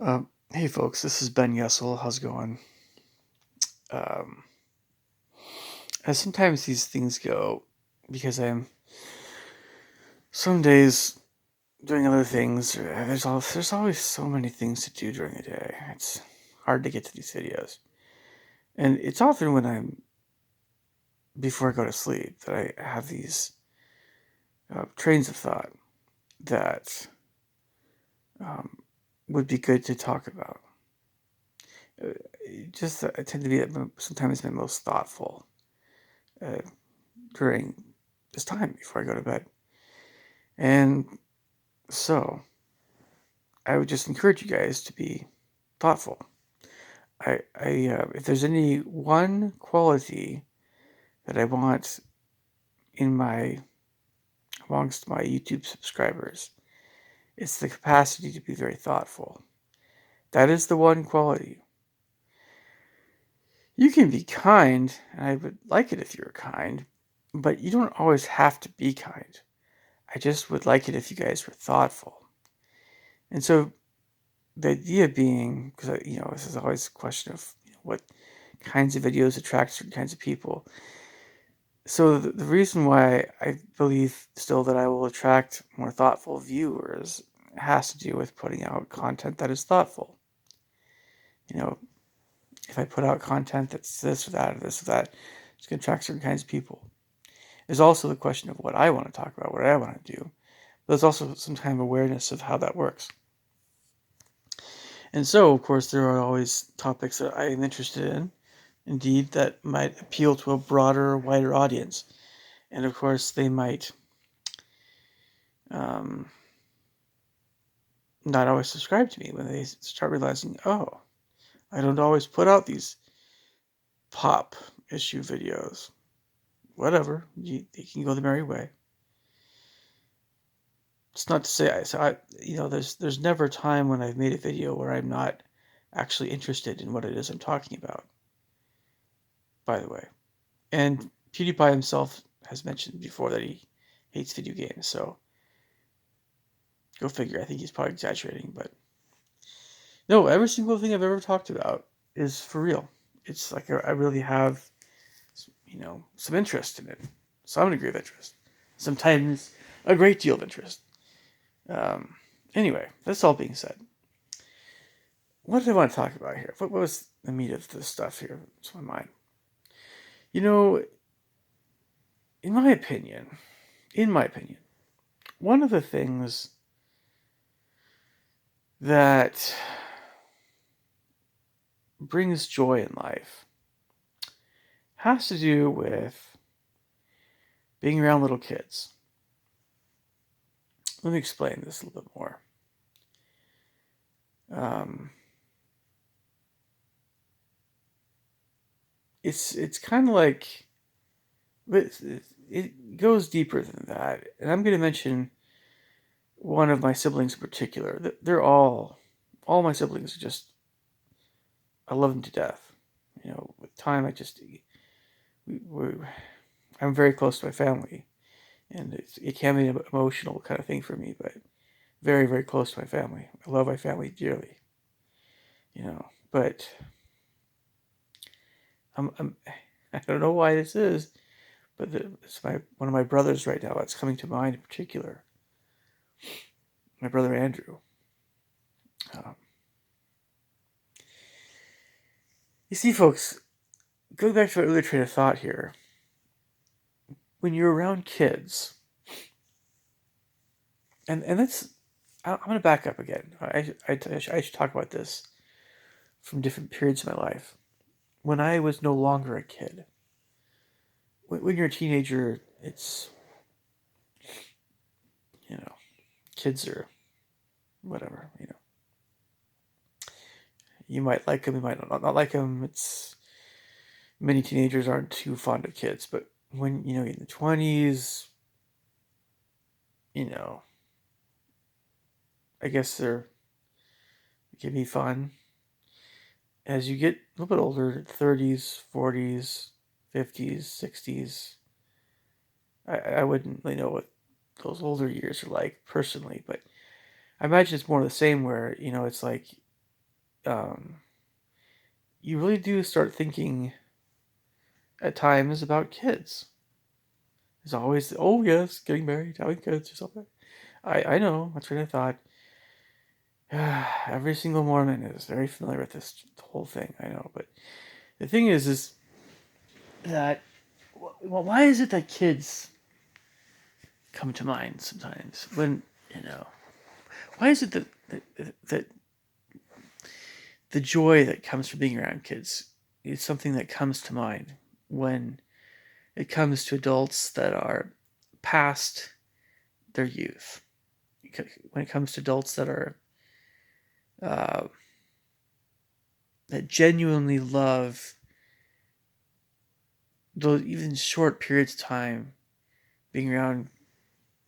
Hey folks, this is Ben Yessel. How's it going? Um, as sometimes these things go, because I'm some days doing other things. There's always so many things to do during the day. It's hard to get to these videos, and it's often when I'm before I go to sleep that I have these trains of thought that um, would be good to talk about. Uh, I tend to be sometimes my most thoughtful uh, during this time before I go to bed. And so I would just encourage you guys to be thoughtful. If there's any one quality that I want in amongst my YouTube subscribers, it's the capacity to be very thoughtful. That is the one quality. You can be kind, and I would like it if you're kind, but you don't always have to be kind. I just would like it if you guys were thoughtful. And so the idea being, because this is always a question of what kinds of videos attract certain kinds of people. So the reason why I believe still that I will attract more thoughtful viewers has to do with putting out content that is thoughtful. You know, if I put out content that's this or that or this or that, it's going to attract certain kinds of people. There's also the question of what I want to talk about, what I want to do. But there's also some kind of awareness of how that works. And so, of course, there are always topics that I am interested in, indeed, that might appeal to a broader, wider audience. And of course, they might um, not always subscribe to me when they start realizing, oh, I don't always put out these pop issue videos. Whatever, they can go the merry way. It's not to say there's never a time when I've made a video where I'm not actually interested in what it is I'm talking about. By the way, and PewDiePie himself has mentioned before that he hates video games, so go figure. I think he's probably exaggerating, but no, every single thing I've ever talked about is for real. It's like I really have, some interest in it, some degree of interest, sometimes a great deal of interest. Um, anyway, that's all being said. What did I want to talk about here? What was the meat of this stuff here? It's my mind. You know, in my opinion, in my opinion, one of the things that brings joy in life has to do with being around little kids. Let me explain this a little bit more. Um, it's kind of like, but it goes deeper than that, and I'm going to mention one of my siblings in particular. They're all my siblings are just, I love them to death. With time, we, I'm very close to my family, and it can be an emotional kind of thing for me, but very, very close to my family. I love my family dearly, but I'm I don't know why this is, but it's one of my brothers right now that's coming to mind in particular. My brother Andrew. Um, you see, folks, going back to my earlier train of thought here, when you're around kids, and that's, I'm going to back up again. I should talk about this from different periods of my life. When I was no longer a kid, when you're a teenager, it's, you know, kids are whatever, You might like them, you might not like them. It's Many teenagers aren't too fond of kids, but when in the 20s, you know, I guess they can be fun. As you get a little bit older, 30s, 40s, 50s, 60s, I wouldn't really know what those older years are like personally, but I imagine it's more of the same where, it's like um, you really do start thinking at times about kids. There's always, oh yes, getting married, having kids or something. I know, that's what I thought. Every single Mormon is very familiar with this whole thing, I know. But the thing is that, well, why is it that kids come to mind sometimes when, you know, why is it that the joy that comes from being around kids is something that comes to mind when it comes to adults that are past their youth? When it comes to adults that are uh, that genuinely love those even short periods of time being around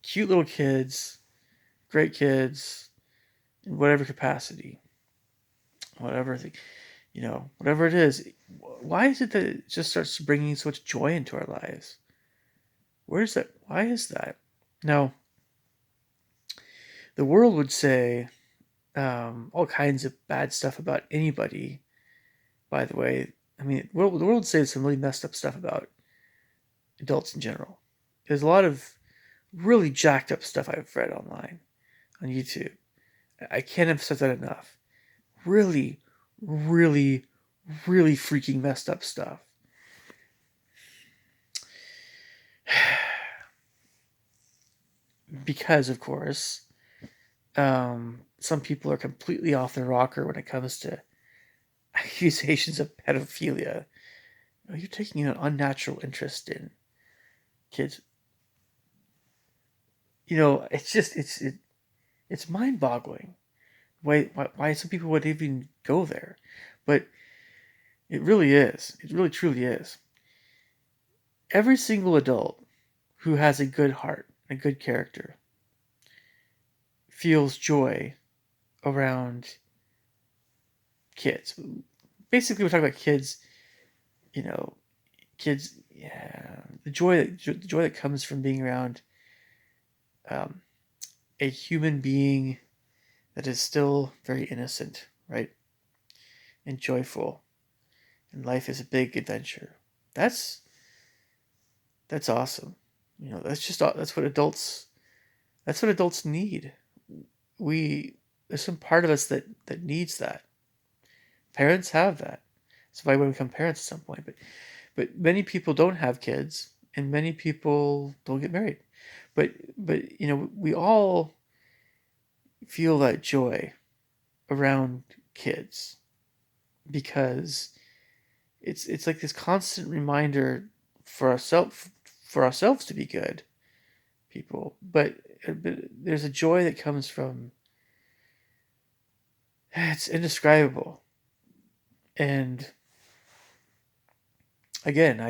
cute little kids, great kids, in whatever capacity, whatever the, whatever it is. Why is it that it just starts bringing so much joy into our lives? Where is that? Why is that? Now, the world would say all kinds of bad stuff about anybody. By the way, I mean the world would say some really messed up stuff about adults in general. There's a lot of really jacked up stuff I've read online on YouTube. I can't emphasize that enough. Really, really, really freaking messed up stuff. Because, of course, some people are completely off their rocker when it comes to accusations of pedophilia. You're taking an unnatural interest in kids. It's mind-boggling why some people would even go there, but it really is. It really truly is. Every single adult who has a good heart, a good character, feels joy around kids. Basically, we're talking about kids. You know, kids. Yeah, the joy that comes from being around um, a human being that is still very innocent, right, and joyful, and life is a big adventure. That's that's awesome. That's what adults need. We There's some part of us that needs that. Parents have that. That's why we become parents at some point. But many people don't have kids, and many people don't get married. But we all feel that joy around kids because it's like this constant reminder for ourselves to be good people. But there's a joy that comes from, it's indescribable. And again,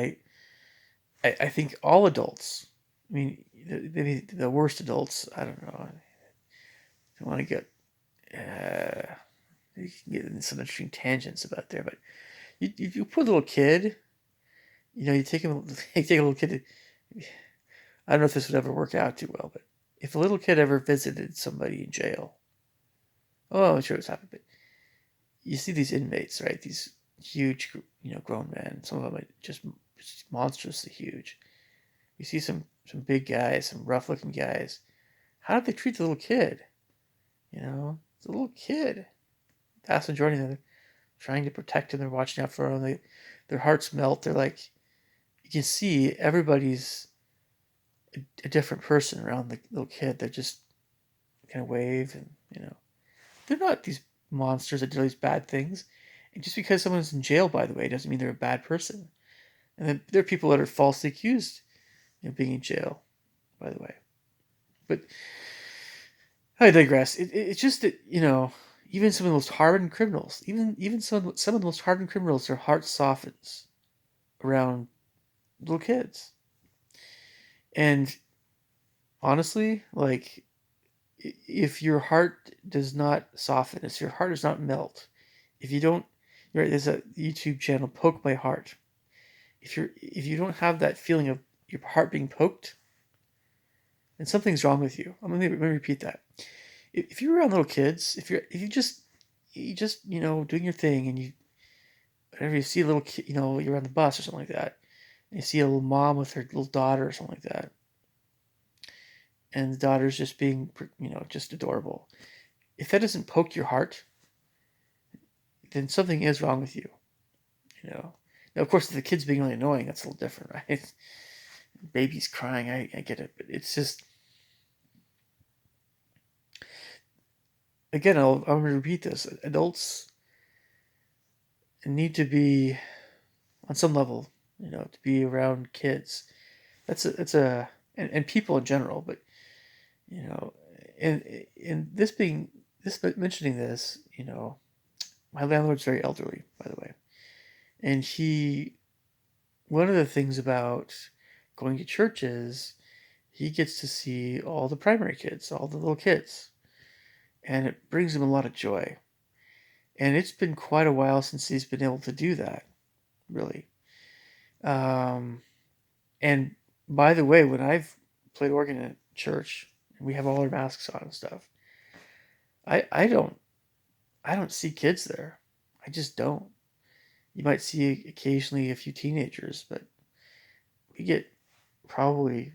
I think all adults, I mean, the worst adults, I don't know. I don't want to get, you can get into some interesting tangents about there, but you put a little kid, you take him, you take a little kid, I don't know if this would ever work out too well, but if a little kid ever visited somebody in jail, oh, I'm sure it's happened, but you see these inmates, right? These huge, grown men. Some of them are just monstrously huge. You see some big guys, some rough looking guys. How do they treat the little kid? It's a little kid. The vast majority of them, trying to protect him. They're watching out for him. Their hearts melt. They're like, you can see everybody's a different person around the little kid. They're just kind of wave, and they're not these monsters that do these bad things. And just because someone's in jail, by the way, doesn't mean they're a bad person. And then there are people that are falsely accused of being in jail, by the way. But I digress. It's just that, even some of the most hardened criminals, even some of the most hardened criminals, their heart softens around little kids. And honestly, like, if your heart does not soften, if your heart does not melt, if you don't, there's a YouTube channel, Poke My Heart. If you don't have that feeling of your heart being poked, then something's wrong with you. Let me repeat that. If you're around little kids, if you just you just, doing your thing, and whenever you see a little kid, you're on the bus or something like that, and you see a little mom with her little daughter or something like that, and the daughter's just being, just adorable. If that doesn't poke your heart, then something is wrong with you, you know. Now, of course, if the kid's being really annoying, that's a little different, right? Baby's crying, I get it, but it's just, again, I'm going to repeat this. Adults need to be, on some level, to be around kids. And people in general, but, you know, and this mentioning this, my landlord's very elderly, by the way. And one of the things about going to church is he gets to see all the primary kids, all the little kids, and it brings him a lot of joy. And it's been quite a while since he's been able to do that, really. Um, and by the way, when I've played organ at church and we have all our masks on and stuff, I I don't see kids there. I just don't. You might see occasionally a few teenagers, but we get probably,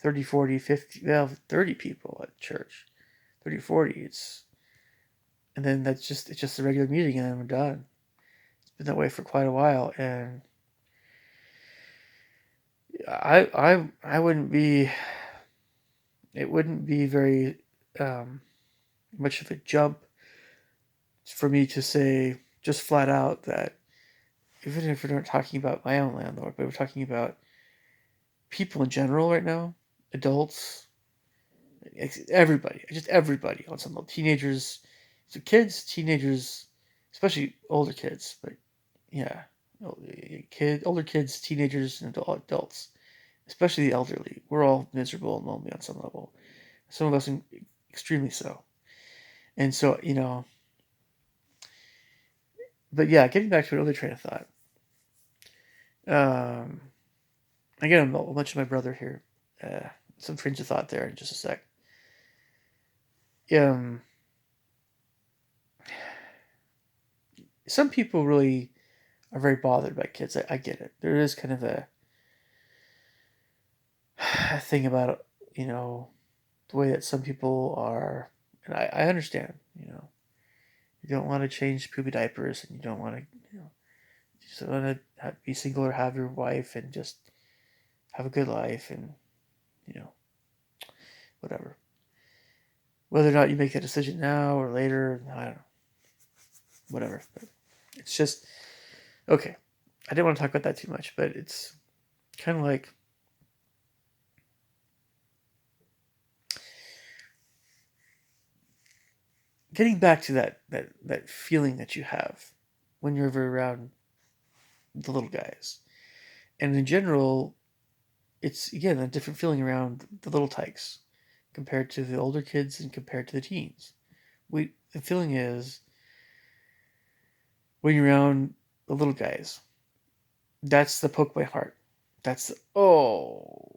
30, 40, 50, well, 30 people at church. 30, 40. And then it's just a regular meeting and then we're done. It's been that way for quite a while. And I wouldn't be, it wouldn't be very um, much of a jump for me to say just flat out that, even if we're not talking about my own landlord, but we're talking about people in general right now, adults, everybody, just everybody on some level, teenagers, so kids, teenagers, especially older kids, but yeah, older kids, teenagers, and adults, especially the elderly. We're all miserable and lonely on some level. Some of us extremely so. And so, but yeah, getting back to another train of thought. Um, Again, I'll mention my brother here. Some trains of thought there in just a sec. Um, some people really are very bothered by kids. I get it. There is kind of a thing about, the way that some people are, and I understand. You don't want to change poopy diapers, and you don't want to, you just want to be single or have your wife and just have a good life, and you know, whatever. Whether or not you make that decision now or later, I don't know. Whatever. But it's just okay. I didn't want to talk about that too much, but it's kind of like getting back to that feeling that you have when you're around the little guys. And in general, it's again a different feeling around the little tykes compared to the older kids and compared to the teens. The feeling is when you're around the little guys, that's the poke my heart. That's the, oh,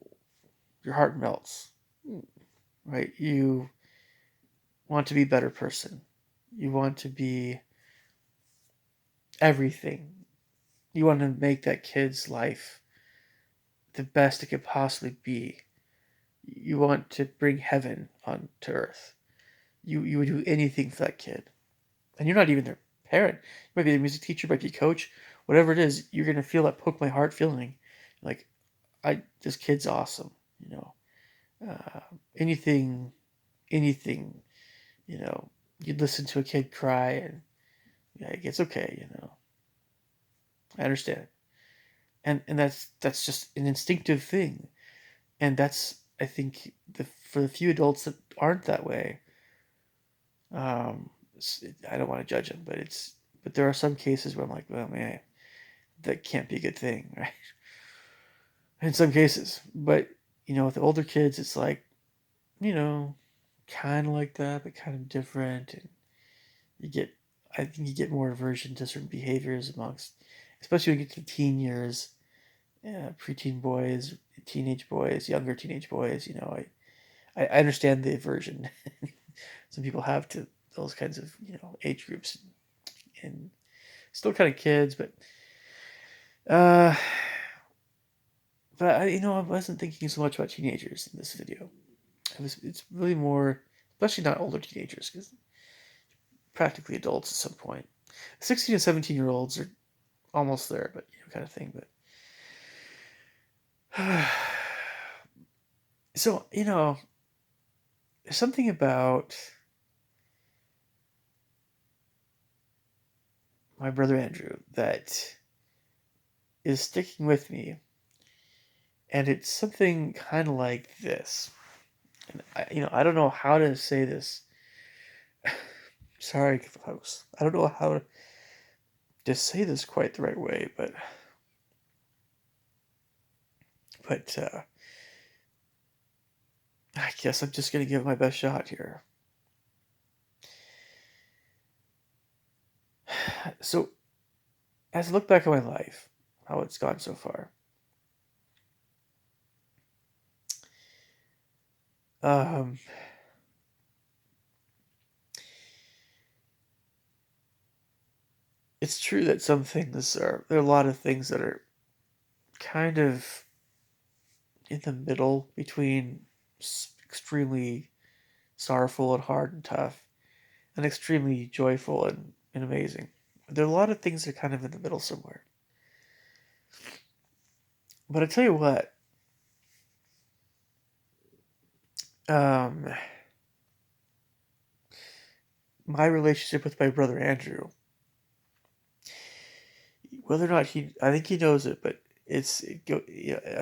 your heart melts, right? You want to be a better person. You want to be everything. You want to make that kid's life the best it could possibly be. You want to bring heaven onto earth. You would do anything for that kid. And you're not even their parent. You might be the music teacher, might be a coach, whatever it is, you're gonna feel that poke my heart feeling. Like, this kid's awesome, you know. Anything, anything, you know. You'd listen to a kid cry and yeah, it's okay, I understand. And that's just an instinctive thing. And that's, I think, for the few adults that aren't that way, um, I don't want to judge them, but there are some cases where I'm like, well, man, that can't be a good thing, right? In some cases, but with the older kids, it's like, you know, kind of like that, but kind of different, and you get, I think you get more aversion to certain behaviors amongst, especially when you get to teen years, preteen boys, teenage boys, younger teenage boys. I understand the aversion some people have to those kinds of age groups, and still kind of kids, uh, but I wasn't thinking so much about teenagers in this video. It's really more, especially not older teenagers, because practically adults at some point. 16 and 17-year-olds are almost there, but kind of thing. But so there's something about my brother Andrew that is sticking with me, and it's something kind of like this. And I don't know how to say this. Sorry, folks. I don't know how to say this quite the right way, but I guess I'm just gonna give it my best shot here. So, as I look back at my life, how it's gone so far, um, it's true that there are a lot of things that are kind of in the middle between extremely sorrowful and hard and tough, and extremely joyful and amazing. There are a lot of things that are kind of in the middle somewhere. But I tell you what, um, my relationship with my brother Andrew, whether or not I think he knows it, but it's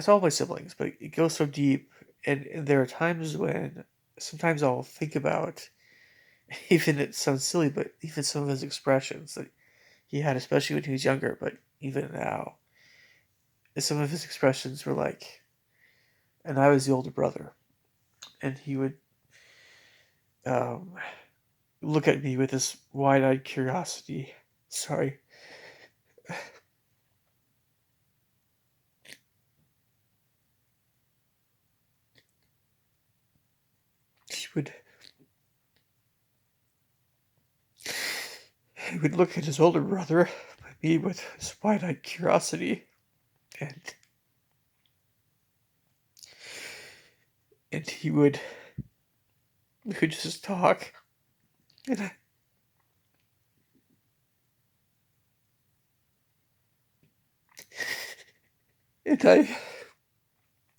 all my siblings, but it goes so deep, and there are times when sometimes I'll think about, even it sounds silly, but even some of his expressions that he had, especially when he was younger, but even now, some of his expressions were like, and I was the older brother, and he would um, look at me with this wide-eyed curiosity. Sorry. He would he would look at his older brother, me, with his wide-eyed curiosity, and and we would just talk, and and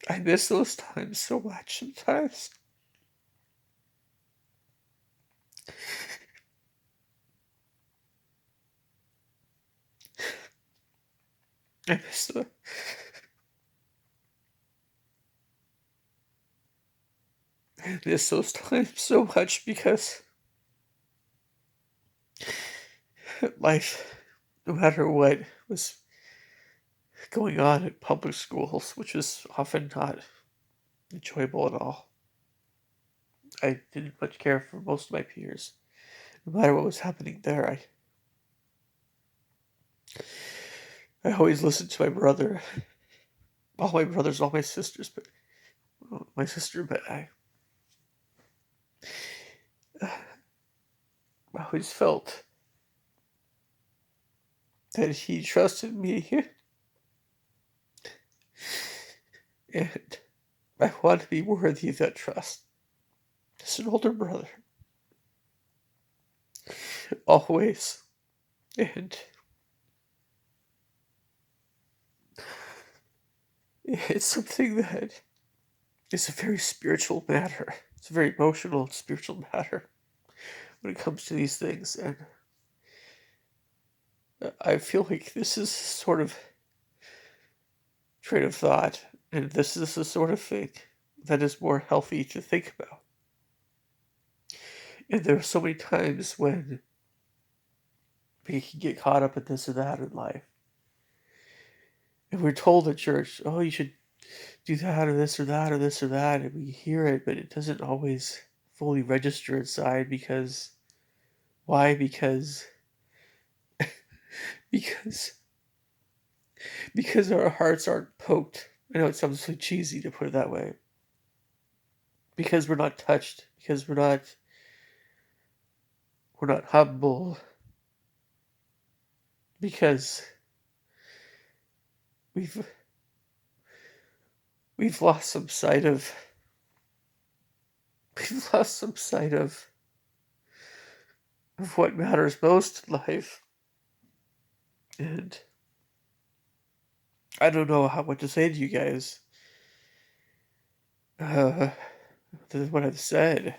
I miss those times so much sometimes. I miss the I miss those times so much because life, no matter what was going on at public schools, which was often not enjoyable at all. I didn't much care for most of my peers. No matter what was happening there, I always listened to my brother, all my brothers, all my sisters, but my sister, but I always felt that he trusted me, and I want to be worthy of that trust. As an older brother, always, and it's something that is a very spiritual matter. It's a very emotional and spiritual matter when it comes to these things, and I feel like this is sort of train of thought, and this is the sort of thing that is more healthy to think about. And there are so many times when we can get caught up in this or that in life. And we're told at church, oh, you should do that or this or that or this or that, and we hear it, but it doesn't always fully register inside because why? Because because our hearts aren't poked. I know it sounds so cheesy to put it that way. Because we're not touched, because we're not we're not humble because we've we've lost some sight of we've lost some sight of what matters most in life. And I don't know what to say to you guys. Other than what I've said.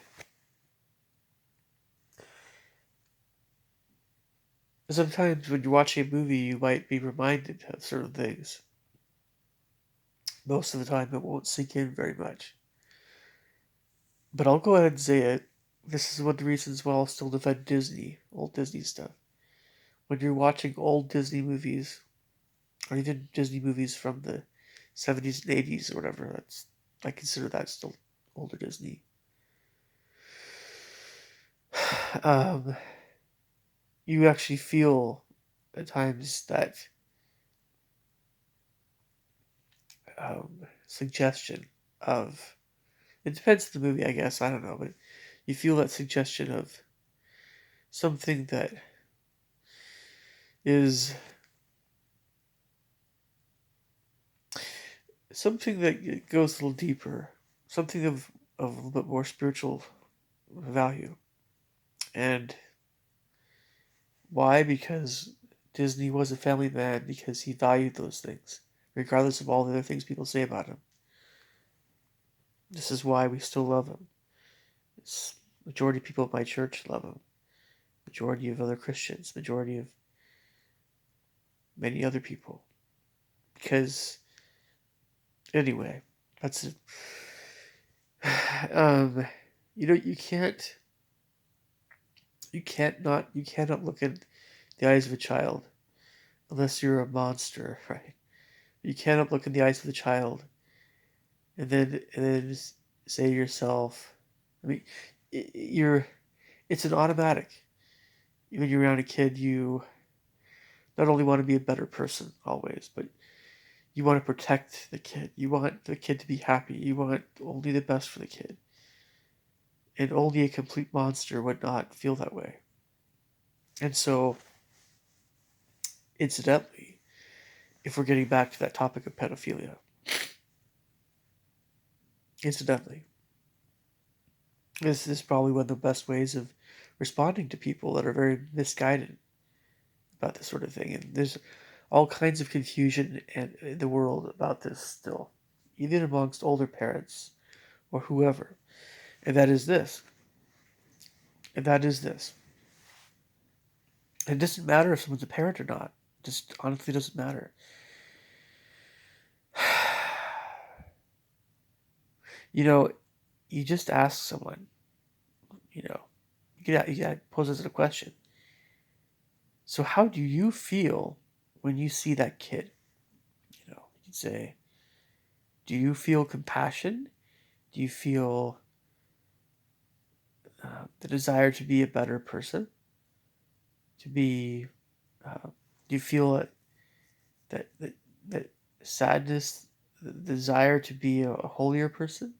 Sometimes when you're watching a movie, you might be reminded of certain things. Most of the time, it won't sink in very much. But I'll go ahead and say it. This is one of the reasons why I'll still defend Disney, old Disney stuff. When you're watching old Disney movies, or even Disney movies from the 70s and 80s or whatever, I consider that still older Disney. Um, you actually feel at times that suggestion of, it depends on the movie, I guess, I don't know, but you feel that suggestion of something that is something that goes a little deeper, something of a little bit more spiritual value. And why? Because Disney was a family man, because he valued those things, regardless of all the other things people say about him. This is why we still love him. It's majority of people at my church love him. Majority of other Christians, majority of many other people. Because anyway, that's it. You know, you cannot look in the eyes of a child unless you're a monster, right? You cannot look in the eyes of the child and then say to yourself, I mean, you're it's an automatic. When you're around a kid, you not only want to be a better person always, but you want to protect the kid. You want the kid to be happy. You want only the best for the kid. And only a complete monster would not feel that way. And so, incidentally, if we're getting back to that topic of pedophilia, incidentally, this is probably one of the best ways of responding to people that are very misguided about this sort of thing. And there's all kinds of confusion in the world about this still, even amongst older parents or whoever. And that is this. And that is this. It doesn't matter if someone's a parent or not. It just honestly doesn't matter. You know, you just ask someone, you know, you gotta pose it as a question. So how do you feel when you see that kid? You know, you'd say, do you feel compassion? Do you feel the desire to be a better person? To be, do you feel that sadness, the desire to be a holier person?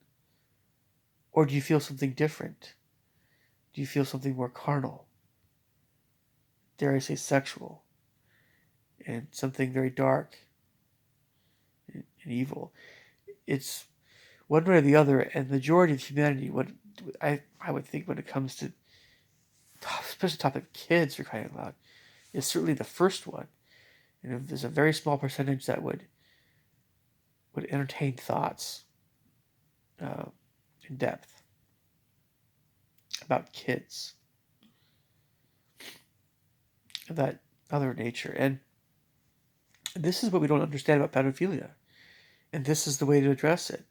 Or do you feel something different? Do you feel something more carnal? Dare I say sexual? And something very dark and evil? It's one way or the other, and the majority of humanity, I would think when it comes to, especially the topic of kids, for crying out loud, is certainly the first one. And there's a very small percentage that would entertain thoughts uh, in depth about kids of that other nature. And this is what we don't understand about pedophilia. And this is the way to address it.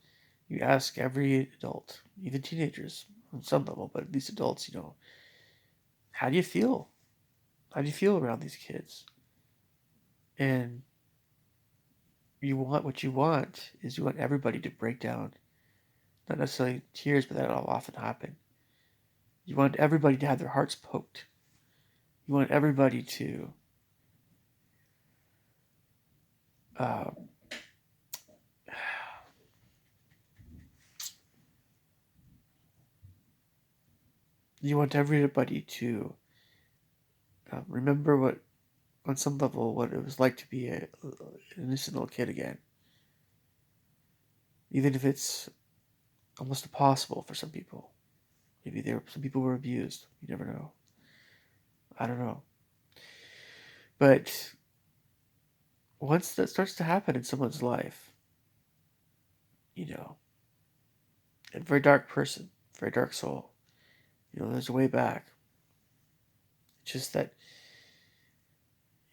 You ask every adult, even teenagers on some level, but at least adults, you know, how do you feel? How do you feel around these kids? And what you want is you want everybody to break down. Not necessarily tears, but that'll often happen. You want everybody to have their hearts poked. You want everybody to uh, you want everybody to Remember on some level, what it was like to be an innocent little kid again. Even if it's almost impossible for some people. Maybe some people were abused. You never know. I don't know. But once that starts to happen in someone's life, you know, a very dark person, very dark soul, there's a way back. It's just that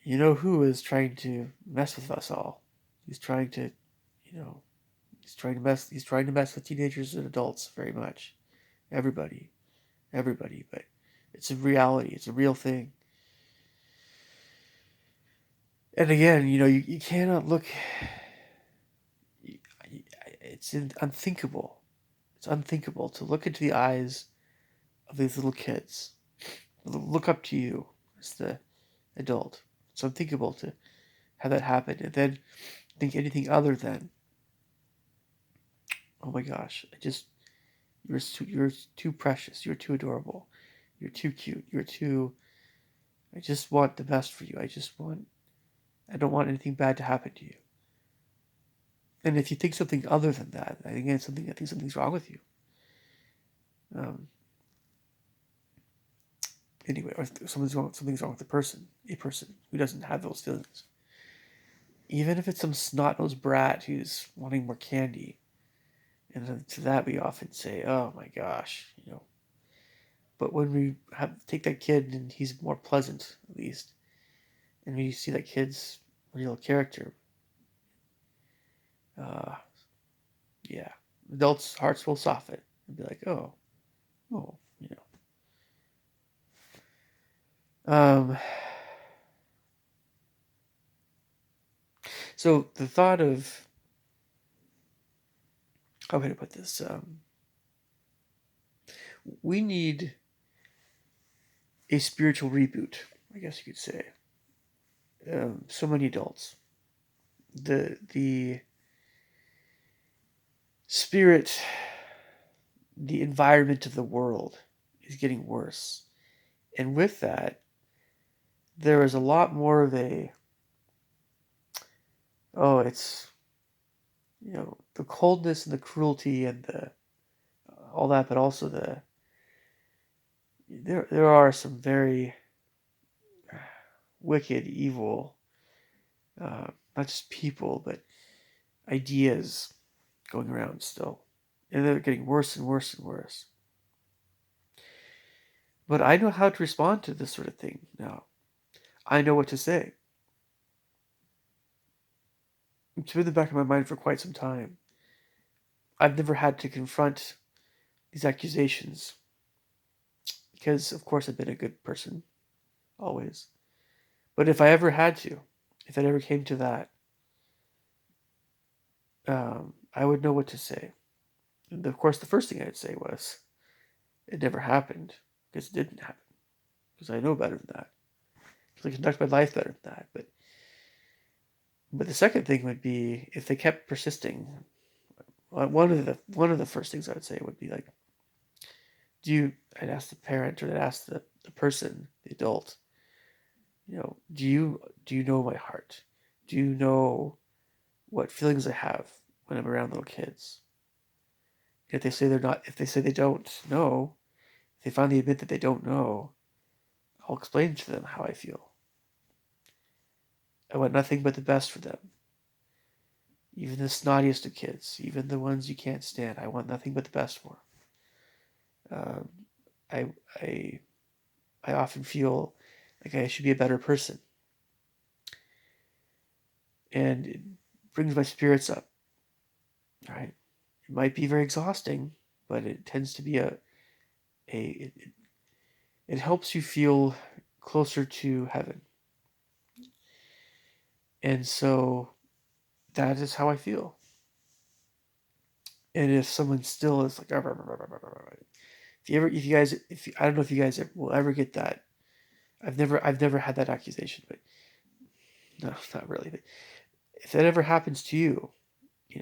who is trying to mess with us all. He's trying to, you know, he's trying to mess with teenagers and adults very much. Everybody. Everybody, but it's a reality. It's a real thing. And again, you cannot look. It's unthinkable. It's unthinkable to look into the eyes of these little kids. Look up to you as the adult. It's unthinkable to have that happen and then think anything other than, oh my gosh, you're too precious. You're too adorable. You're too cute. I just want the best for you. I don't want anything bad to happen to you. And if you think something other than that, I think something's wrong with you. Anyway, or something's wrong with a person who doesn't have those feelings. Even if it's some snot-nosed brat who's wanting more candy, and to that we often say, "Oh my gosh." But when we take that kid and he's more pleasant, at least, and we see that kid's real character, uh, yeah, adults' hearts will soften and be like, "Oh." Um, so the thought of how can I put this? We need a spiritual reboot, I guess you could say. So many adults, the spirit, the environment of the world is getting worse, and with that, there is a lot more of it's the coldness and the cruelty and the all that, but also there are some very wicked, evil, not just people, but ideas going around still. And they're getting worse and worse and worse. But I know how to respond to this sort of thing now. I know what to say. It's been in the back of my mind for quite some time. I've never had to confront these accusations because, of course, I've been a good person, always. But if I ever had to, if it ever came to that, I would know what to say. And of course, the first thing I'd say was, it never happened because it didn't happen. Because I know better than that. Because I conduct my life better than that. But the second thing would be if they kept persisting. One of the first things I would say would be like, I'd ask the parent or I'd ask the person, the adult, do you know my heart? Do you know what feelings I have when I'm around little kids? If they say if they say they don't know, if they finally admit that they don't know, I'll explain to them how I feel. I want nothing but the best for them. Even the snottiest of kids, even the ones you can't stand, I want nothing but the best for. Um, I, I, I often feel like I should be a better person, and it brings my spirits up. Right? It might be very exhausting, but it tends to be it helps you feel closer to heaven, and so that is how I feel. And if someone still is like, I don't know if you guys will ever get that. I've never had that accusation, but no, not really. But if that ever happens to you,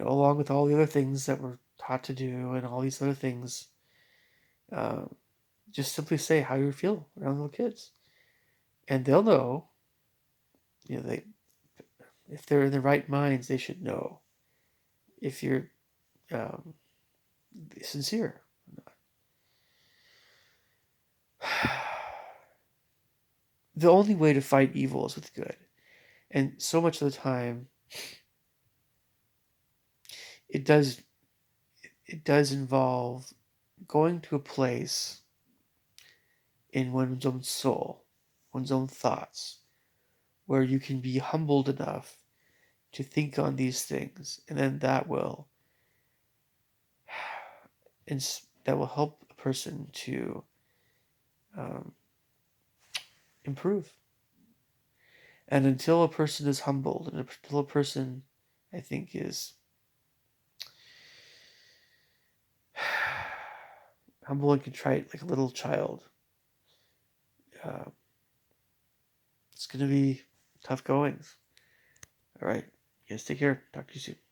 along with all the other things that we're taught to do and all these other things, um, just simply say how you feel around little kids. And they'll know, they if they're in the right minds, they should know if you're um, sincere or not. The only way to fight evil is with good. And so much of the time, it does involve going to a place in one's own soul, one's own thoughts, where you can be humbled enough to think on these things, and then that will help a person to um, improve. And until a person is humbled, and until a person, I think, is humble and contrite like a little child, uh, it's going to be tough goings. All right. You guys take care. Talk to you soon.